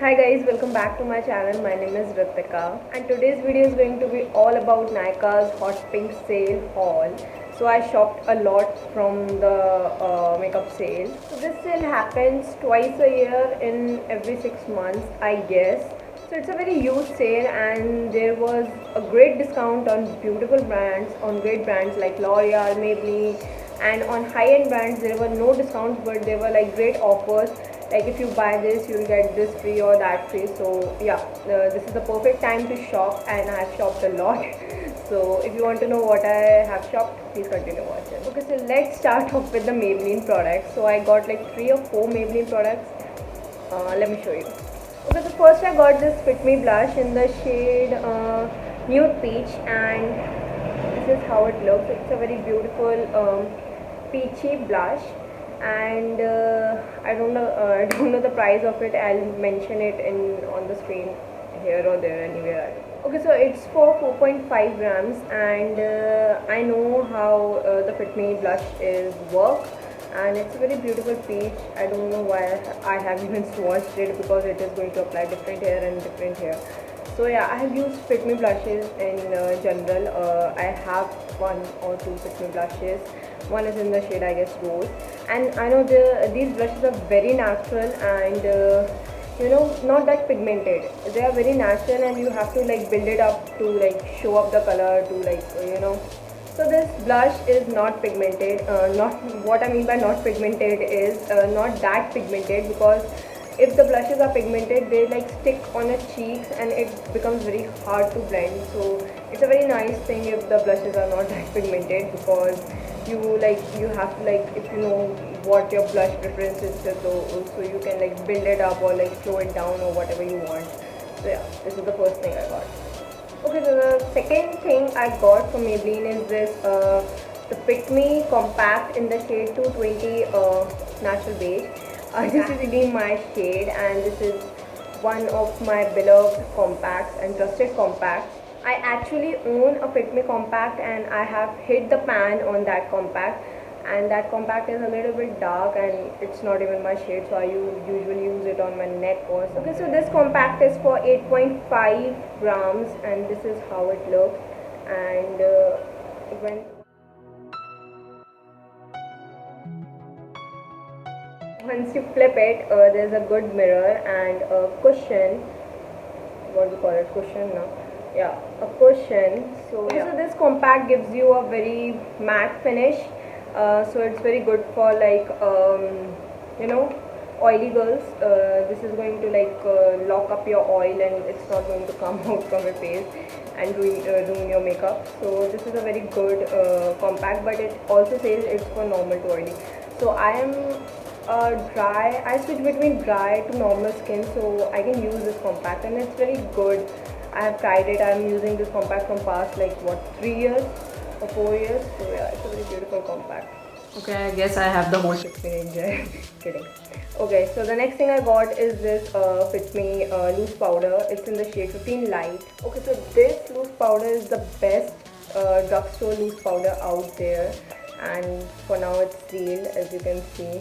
Hi guys, welcome back to my channel. My name is Ritika and today's video is going to be all about Nykaa's Hot Pink sale haul. So I shopped a lot from the makeup sale. So this sale happens twice a year in every 6 months, I guess. So it's a very huge sale and there was a great discount on beautiful brands, on great brands like L'Oreal, Maybelline, and on high-end brands there were no discounts but there were like great offers, like if you buy this you'll get this free or that free. So yeah, this is the perfect time to shop and I have shopped a lot. So if you want to know what I have shopped, please continue watching. Okay, so let's start off with the Maybelline products. So I got like 3 or 4 Maybelline products. Let me show you. Okay, so first I got this Fit Me blush in the shade nude peach, and this is how it looks. It's a very beautiful peachy blush, and I don't know the price of it. I'll mention it in on the screen here or there anywhere. Okay, so it's for 4.5 grams, and I know how the Fit Me blush is work, and it's a very beautiful peach. I don't know why I have even swatched it, because it is going to apply different hair and different hair. So yeah, I have used Fit Me blushes in general. I have 1 or 2 Fit Me blushes. One is in the shade, I guess, rose, and I know these blushes are very natural and not that pigmented. They are very natural and you have to like build it up to like show up the color to like. So this blush is not pigmented. Not what I mean by not pigmented is not that pigmented, because if the blushes are pigmented they like stick on the cheeks and it becomes very hard to blend. So it's a very nice thing if the blushes are not that pigmented, because you have to like, if you know what your blush preference is, so you can like build it up or like slow it down or whatever you want. So yeah, this is the first thing I got. Okay, so the second thing I got from Maybelline is this the Fit Me Compact in the shade 220 Natural Beige. This is really my shade, and this is one of my beloved compacts and trusted compacts. I actually own a Fit Me compact and I have hit the pan on that compact, and that compact is a little bit dark and it's not even my shade, so I usually use it on my neck or something. Okay, so this compact is for 8.5 grams and this is how it looks. And when once you flip it, there's a good mirror and a cushion. What do you call it? Cushion, no? Yeah, a cushion. So yeah. So this compact gives you a very matte finish. So it's very good for like you know oily girls. This is going to like lock up your oil and it's not going to come out from your face and ruin your makeup. So this is a very good compact, but it also says it's for normal to oily. So I am dry. I switch between dry to normal skin, so I can use this compact and it's very good. I have tried it. I'm using this compact from past like what, 3 years or 4 years. So yeah, it's a very beautiful compact. Okay, I guess I have the whole Fit Me Ninja. Kidding. Okay, so the next thing I got is this Fit Me loose powder. It's in the shade 15 light. Okay, so this loose powder is the best drugstore loose powder out there, and for now it's sealed, as you can see.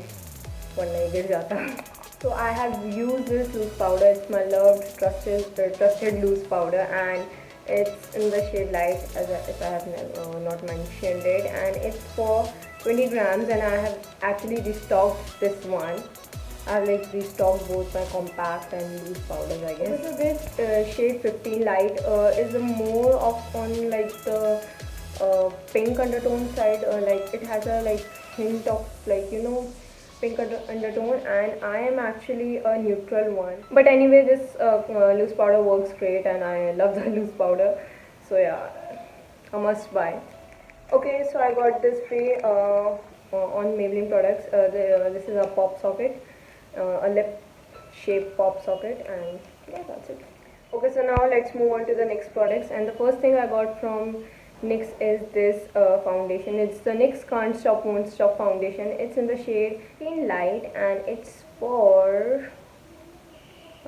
One nahi gir jata. So I have used this loose powder. It's my loved, trusted loose powder, and it's in the shade light, if I have not mentioned it, and it's for 20 grams, and I have actually restocked this one. I have like restocked both my compact and loose powders, I guess. So this shade 15 light is more of on like the pink undertone side. Like it has a like hint of like pink undertone, and I am actually a neutral one. But anyway, this loose powder works great and I love the loose powder. So yeah, a must buy. Okay, so I got this free on Maybelline products. This is a pop socket, a lip shaped pop socket, and yeah, that's it. Okay, so now let's move on to the next products, and the first thing I got from NYX is this foundation. It's the NYX Can't Stop Won't Stop foundation. It's in the shade Clean Light and it's for,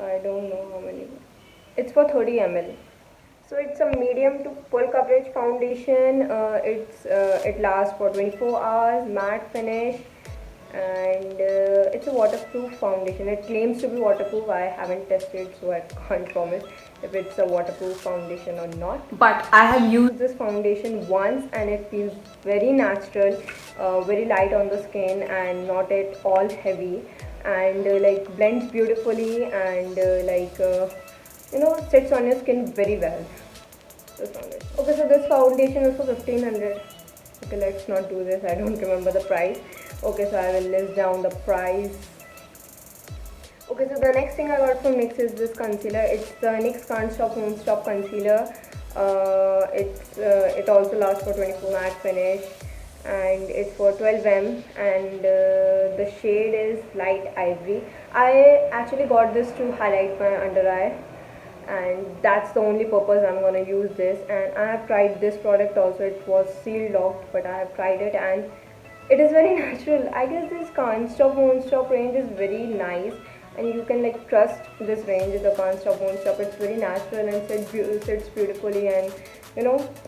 I don't know how many, it's for 30 ml. So it's a medium to full coverage foundation. It lasts for 24 hours, matte finish, and it's a waterproof foundation. It claims to be waterproof. I haven't tested, so I can't promise if it's a waterproof foundation or not. But I have used This foundation once and it feels very natural, very light on the skin and not at all heavy, and like blends beautifully, and sits on your skin very well. This foundation. Okay, so this foundation is for 1500. Okay, let's not do this. I don't remember the price. Okay, so I will list down the price. Okay, so the next thing I got from NYX is this concealer. It's the NYX Can't Stop Won't Stop concealer. It also lasts for 24 matte finish, and it's for 12M, and the shade is light ivory. I actually got this to highlight my under eye, and that's the only purpose I'm gonna use this. And I have tried this product also. It was sealed locked, but I have tried it and it is very natural. I guess this Can't Stop Won't Stop range is very nice, and you can like trust this range, the Can't Stop Won't Stop. It's very natural and sits beautifully, and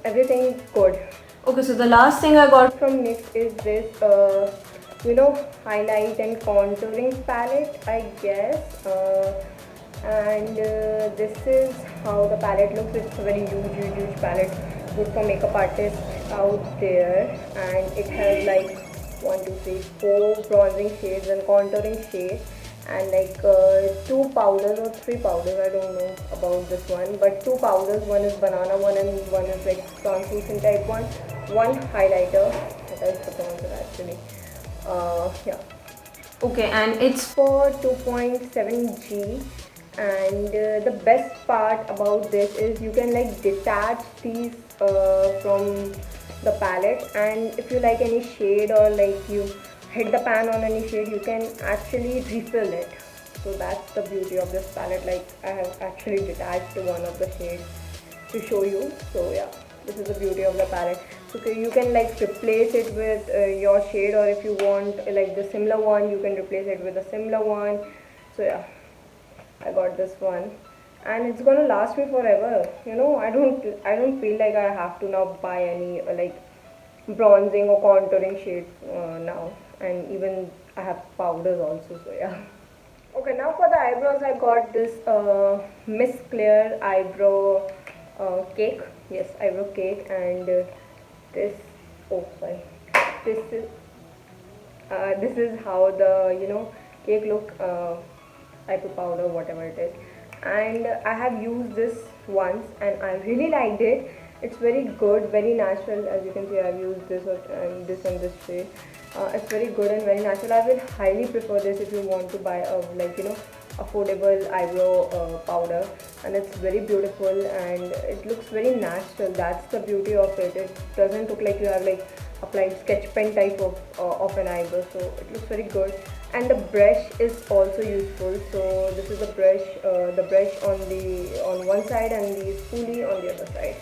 everything good. Okay, so the last thing I got From NYX is this highlight and contouring palette, I guess. And this is how the palette looks. It's a very huge palette, good for makeup artists out there, and it has like 1 2 3 4 bronzing shades and contouring shades, and like 2 powders or 3 powders, I don't know about this one, but 2 powders. One is banana one and one is like translucent type one highlighter. That is the bronzer actually. Yeah. okay, and it's For 2.7G, and the best part about this is you can like detach these from the palette, and if you like any shade or like you hit the pan on any shade, you can actually refill it. So that's the beauty of this palette. Like I have actually detached one of the shades to show you. So yeah, this is the beauty of the palette. So you can like replace it with your shade, or if you want like the similar one, you can replace it with a similar one. So yeah, I got this one, and it's gonna last me forever. I don't feel like I have to now buy any like bronzing or contouring shade now, and even I have powders also. So yeah. Okay, now for the eyebrows, I got this Miss Clear eyebrow cake. Yes, eyebrow cake, and this. Oh, sorry. This is this is how the cake look. Eyebrow powder, whatever it is, and I have used this once and I really liked it. It's very good, very natural. As you can see, I've used this and this and this shade. It's very good and very natural. I will highly prefer this if you want to buy a affordable eyebrow powder, and it's very beautiful and it looks very natural. That's the beauty of it. It doesn't look like you have like applied sketch pen type of an eyebrow, so it looks very good. And the brush is also useful. So this is the brush on one side and the spoolie on the other side.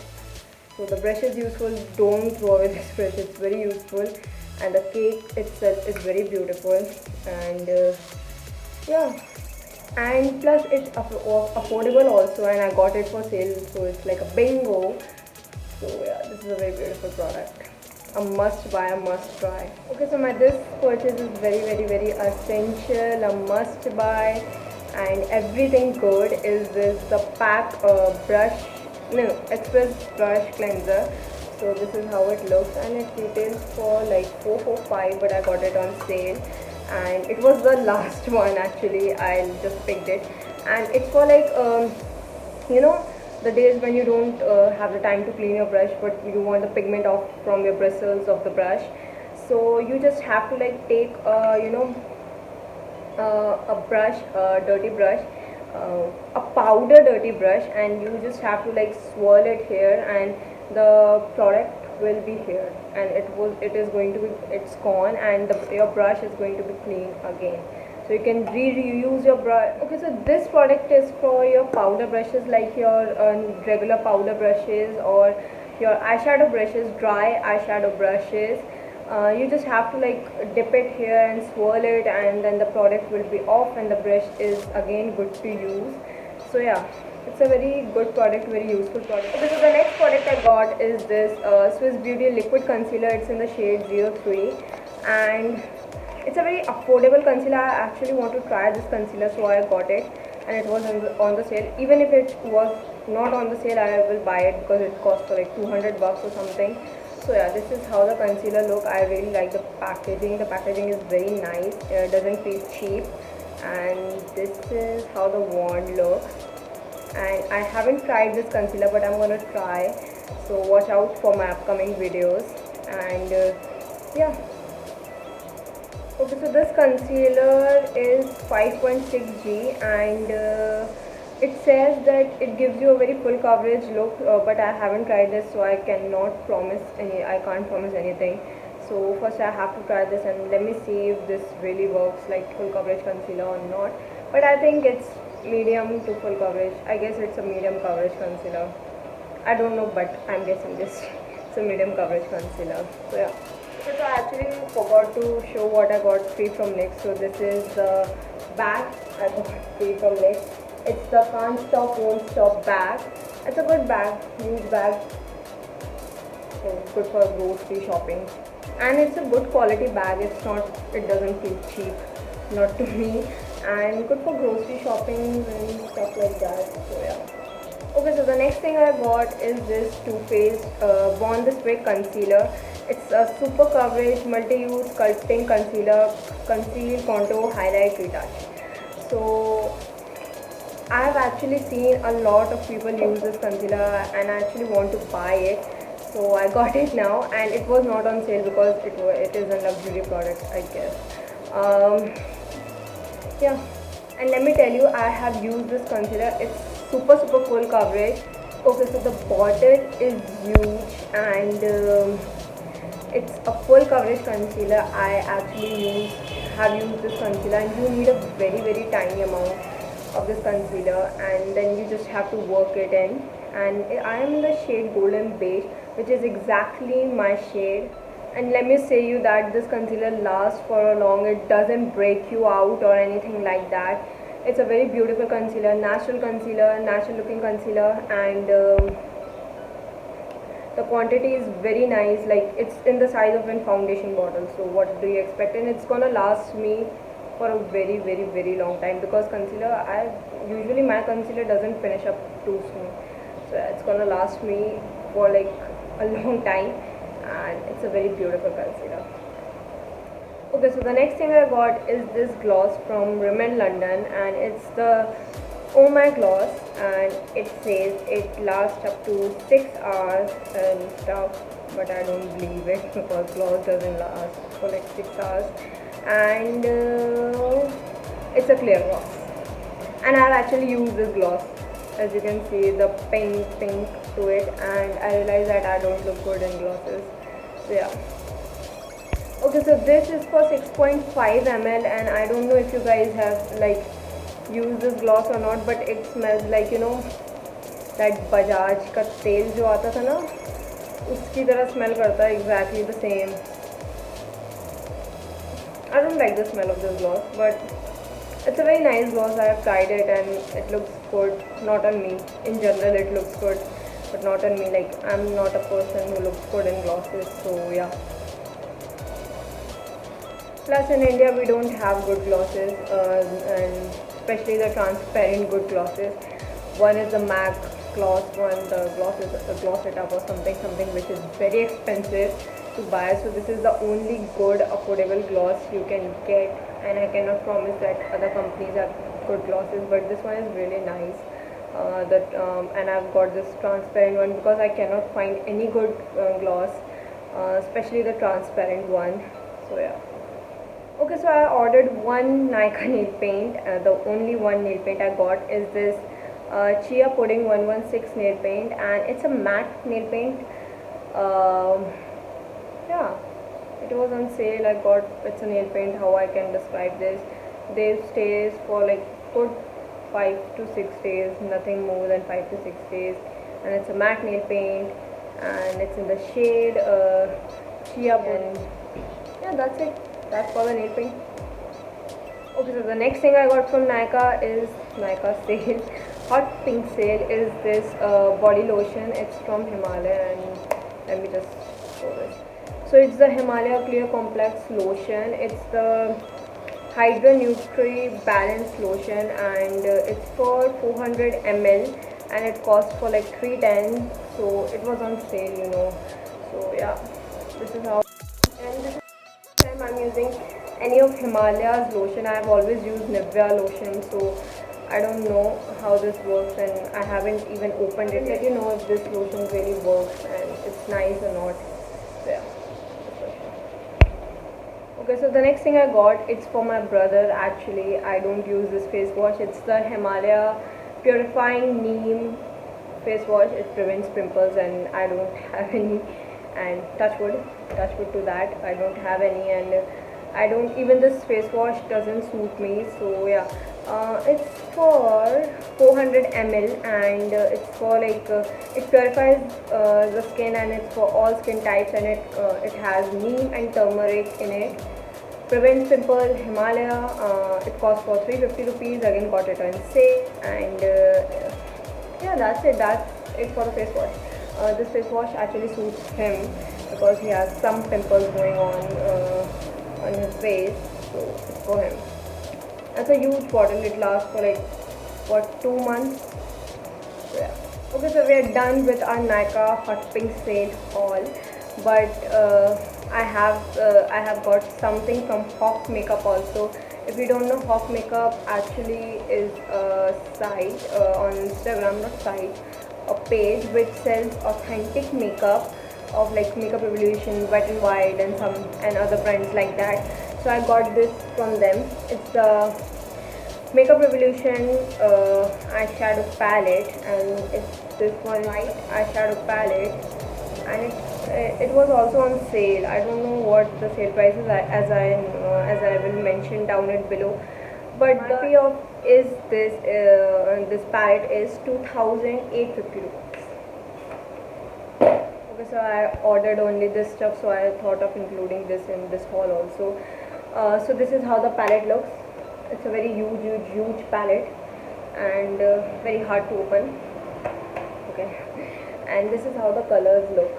So the brush is useful. Don't throw away this brush. It's very useful, and the cake itself is very beautiful. And yeah, and plus it's affordable also, and I got it for sale, so it's like a bingo. So yeah, this is a very beautiful product. A must buy, a must try. Okay, so this purchase is very essential, a must buy, and everything good is the pack brush, no, express brush cleanser. So this is how it looks, and it retails for like 445, but I got it on sale, and it was the last one actually. I just picked it, and it's for like the days when you don't have the time to clean your brush, but you want the pigment off from your bristles of the brush. So you just have to like take a brush, a dirty brush, a powder dirty brush, and you just have to like swirl it here, and the product will be here, and it is going to be, it's gone, and your brush is going to be clean again. So you can reuse your brush. Okay, so this product is for your powder brushes, like your regular powder brushes, or your eyeshadow brushes, dry eyeshadow brushes. You just have to like dip it here and swirl it, and then the product will be off, and the brush is again good to use. So yeah, it's a very good product, very useful product. Okay, so the next product I got is this Swiss Beauty liquid concealer. It's in the shade 03, and it's a very affordable concealer. I actually want to try this concealer, so I got it, and it was on the sale. Even if it was not on the sale, I will buy it because it cost for like 200 bucks or something. So yeah, this is how the concealer look. I really like the packaging. The packaging is very nice. It doesn't feel cheap. And this is how the wand looks. And I haven't tried this concealer, but I'm gonna try. So watch out for my upcoming videos. And yeah. Okay, so this concealer is 5.6G, and it says that it gives you a very full coverage look, but I haven't tried this, so I can't promise anything. So first I have to try this, and let me see if this really works like full coverage concealer or not. But I think it's medium to full coverage. I guess it's a medium coverage concealer. I don't know, but I'm guessing this. It's a medium coverage concealer. So yeah. Okay, so I actually forgot to show what I got free from NYX. So this is the bag I got free from NYX. It's the Can't Stop Won't Stop bag. It's a good bag, huge bag. So good for grocery shopping. And it's a good quality bag. It doesn't feel cheap, not to me. And good for grocery shopping and stuff like that. So yeah. Okay, so the next thing I got is this Too Faced Born This Way concealer. It's a super coverage, multi-use sculpting concealer, conceal, contour, highlight, retouch. So I have actually seen a lot of people use this concealer, and I actually want to buy it. So I got it now, and it was not on sale because it is a luxury product, I guess. Yeah, and let me tell you, I have used this concealer. It's super full coverage. Okay, so the bottle is huge, and it's a full coverage concealer. I actually have used this concealer, and you need a very tiny amount of this concealer, and then you just have to work it in. And I am in the shade Golden Beige, which is exactly my shade. And let me say you that this concealer lasts for a long. It doesn't break you out or anything like that. It's a very beautiful concealer, natural looking concealer, and the quantity is very nice. Like, it's in the size of a foundation bottle. So what do you expect? And it's gonna last me for a very long time, because concealer, usually my concealer doesn't finish up too soon. So it's gonna last me for like a long time, and it's a very beautiful concealer. Okay, so the next thing I got is this gloss from Rimmel London, and it's the Oh My gloss, and it says it lasts up to 6 hours and stuff, but I don't believe it because gloss doesn't last for like 6 hours. And it's a clear gloss, and I've actually used this gloss. As you can see, the pink to it, and I realized that I don't look good in glosses. So yeah. Okay, so this is for 6.5 ml, and I don't know if you guys have like used this gloss or not, but it smells like, you know, that Bajaj का तेल जो आता था ना, उसकी तरह smell करता है, exactly the same. I don't like the smell of this gloss, but it's a very nice gloss. I have tried it and it looks good. Not on me. In general, it looks good, but not on me. Like, I'm not a person who looks good in glosses, so yeah. Plus, in India, we don't have good glosses, and especially the transparent good glosses. One is the MAC gloss, one the gloss is the Gloss It Up or something, which is very expensive to buy. So this is the only good affordable gloss you can get, and I cannot promise that other companies have good glosses, but this one is really nice. And I've got this transparent one because I cannot find any good gloss, especially the transparent one. So yeah. Okay, so I ordered one Nykaa nail paint. The only one nail paint I got is this Chia Pudding 116 nail paint, and it's a matte nail paint. Yeah, it was on sale. I got, it's a nail paint. How I can describe this? They stays for like good 5 to 6 days, nothing more than 5 to 6 days, and it's a matte nail paint, and it's in the shade Chia Pudding. Yeah, that's it. That's for the nail paint. Okay, so the next thing I got from Nykaa is Nykaa sale. Hot Pink sale is this body lotion. It's from Himalaya, and let me just show this. So it's the Himalaya Clear Complex Lotion. It's the Hydra Nutri Balance Lotion, and it's for 400 ml, and it costs for like 310. So it was on sale, you know. So yeah, this is how. And this is the time I'm using any of Himalaya's lotion. I've always used Nivea lotion, so I don't know how this works, and I haven't even opened it. Let you know if this lotion really works and it's nice or not. So yeah. Okay, so the next thing I got, it's for my brother. Actually, I don't use this face wash. It's the Himalaya Purifying Neem face wash. It prevents pimples, and I don't have any. And touch wood to that, I don't have any, and I don't, even this face wash doesn't suit me. So yeah, it's for 400 ml, and it's for like it purifies the skin, and it's for all skin types, and it has neem and turmeric in it. Prevents pimple. Himalaya. It costs for 350 rupees. Again, got it on sale, and yeah, that's it for the face wash. This face wash actually suits him because he has some pimples going on his face, so it's for him. That's a huge bottle. It lasts for like what, 2 months. So yeah. Okay, so we are done with our Nykaa Hot Pink Sale haul, but I have got something from Hawk Makeup also. If you don't know, Hawk Makeup actually is a site on Instagram, not site, a page which sells authentic makeup of like Makeup Revolution, Wet n Wild, and some and other brands like that. So I got this from them. It's the Makeup Revolution eyeshadow palette, and it's this one white eyeshadow palette, and it was also on sale. I don't know what the sale price is, as I will mention down it below. But the fee of is this palette is 2,850 rupees. Okay, so I ordered only this stuff, so I thought of including this in this haul also. So this is how the palette looks. It's a very huge palette, and very hard to open. Okay, and this is how the colors look.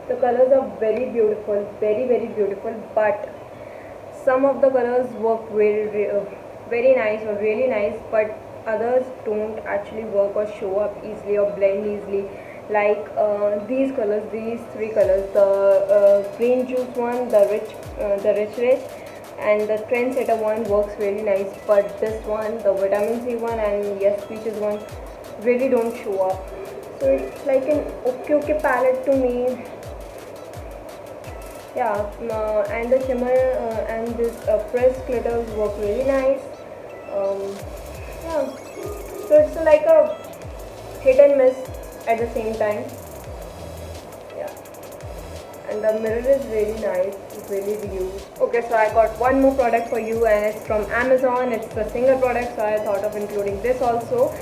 The colors are very beautiful, very beautiful, but some of the colors work very nice or really nice, but others don't actually work or show up easily or blend easily. Like these colors, these three colors, the green juice one, the rich, and the trendsetter one works really nice, but this one, the vitamin C one, and yes, peaches one, really don't show up. So it's like an okay palette to me. Yeah, and the shimmer and this pressed glitters work really nice. Yeah, so it's like a hit and miss at the same time. Yeah, and the mirror is really nice. It's really reused. Okay, so I got one more product for you, and it's from Amazon. It's the single product, so I thought of including this also.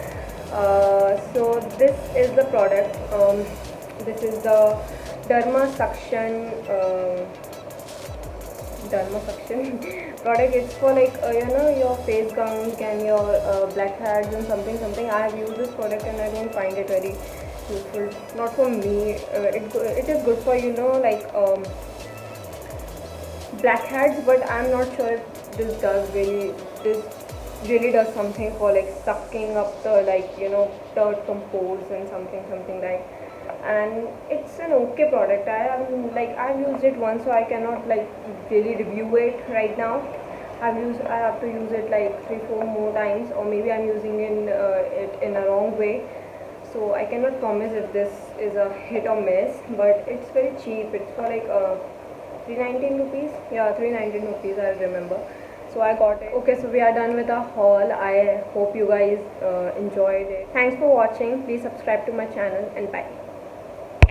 So this is the product. This is the Derma Suction product. It's for like your face gunk and your blackheads and something. I have used this product and I don't find it very useful. Not for me. It is good for like blackheads, but I'm not sure if this really does something for like sucking up the dirt from pores and something like. And it's an okay product. I've used it once, so I cannot like really review it right now. I have to use it like 3-4 more times, or maybe I'm using it in a wrong way. So I cannot promise if this is a hit or miss, but it's very cheap. It's for like 319 rupees. Yeah, 319 rupees, I remember. So I got it. Okay, so we are done with our haul. I hope you guys enjoyed it. Thanks for watching. Please subscribe to my channel, and bye.